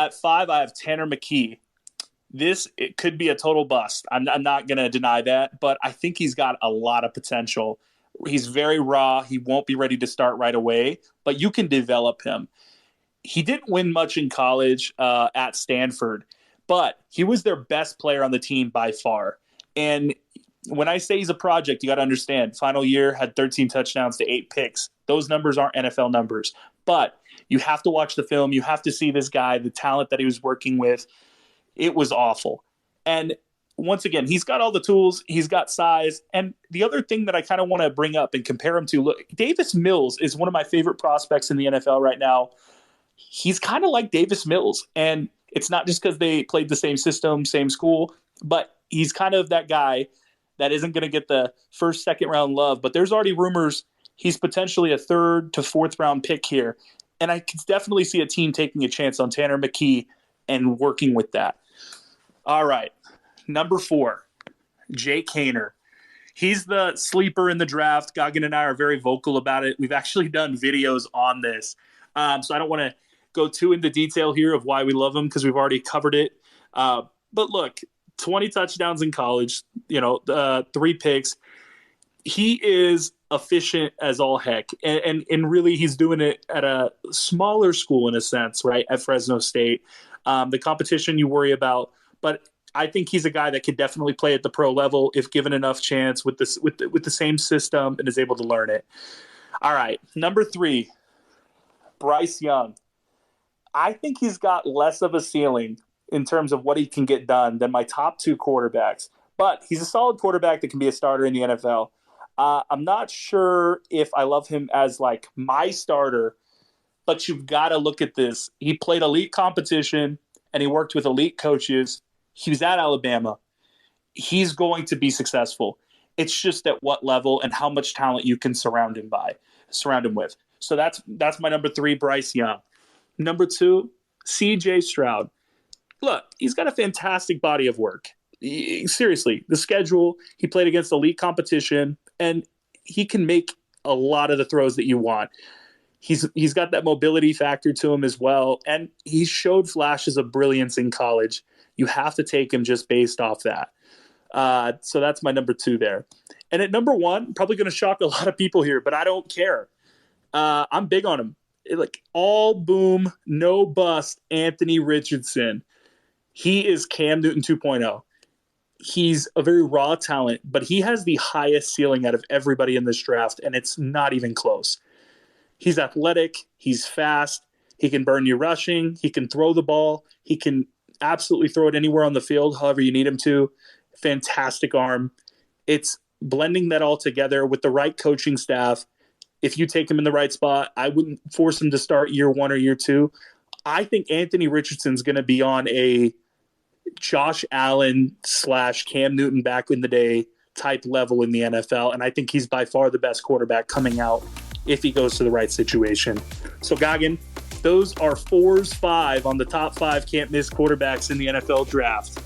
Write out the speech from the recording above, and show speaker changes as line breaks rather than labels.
At 5, I have Tanner McKee. It could be a total bust. I'm not going to deny that, but I think he's got a lot of potential. He's very raw. He won't be ready to start right away, but you can develop him. He didn't win much in college at Stanford, but he was their best player on the team by far. And when I say he's a project, you got to understand, final year had 13 touchdowns to 8 picks. Those numbers aren't NFL numbers, but you have to watch the film. You have to see this guy, the talent that he was working with. It was awful. And once again, he's got all the tools. He's got size. And the other thing that I kind of want to bring up and compare him to, look, Davis Mills is one of my favorite prospects in the NFL right now. He's kind of like Davis Mills. And it's not just because they played the same system, same school, but he's kind of that guy that isn't going to get the first, second round love. But there's already rumors he's potentially a 3rd to 4th round pick here. And I can definitely see a team taking a chance on Tanner McKee and working with that. All right. Number 4, Jake Haener. He's the sleeper in the draft. Goggin and I are very vocal about it. We've actually done videos on this. So I don't want to go too into detail here of why we love him because we've already covered it. But look, 20 touchdowns in college, 3 picks. He is efficient as all heck. And really he's doing it at a smaller school in a sense, right, at Fresno State. The competition you worry about, but I think he's a guy that could definitely play at the pro level if given enough chance with the same system and is able to learn it. All right, number 3, Bryce Young. I think he's got less of a ceiling in terms of what he can get done than my top 2 quarterbacks, but he's a solid quarterback that can be a starter in the NFL. I'm not sure if I love him as like my starter, but you've got to look at this. He played elite competition and he worked with elite coaches. He was at Alabama. He's going to be successful. It's just at what level and how much talent you can surround him with. So that's my number 3, Bryce Young. Number 2, CJ Stroud. Look, he's got a fantastic body of work. Seriously, the schedule, he played against elite competition, and he can make a lot of the throws that you want. He's got that mobility factor to him as well, and he showed flashes of brilliance in college. You have to take him just based off that. So that's my number 2 there. And at number 1, probably going to shock a lot of people here, but I don't care. I'm big on him. Like all boom, no bust, Anthony Richardson. He is Cam Newton 2.0. He's a very raw talent, but he has the highest ceiling out of everybody in this draft, and it's not even close. He's athletic. He's fast. He can burn you rushing. He can throw the ball. He can absolutely throw it anywhere on the field, however you need him to. Fantastic arm. It's blending that all together with the right coaching staff. If you take him in the right spot, I wouldn't force him to start year 1 or year 2. I think Anthony Richardson's going to be on a Josh Allen / Cam Newton back in the day type level in the NFL, and I think he's by far the best quarterback coming out if he goes to the right situation. So, Goggin, those are 4's 5 on the top 5 can't-miss quarterbacks in the NFL draft.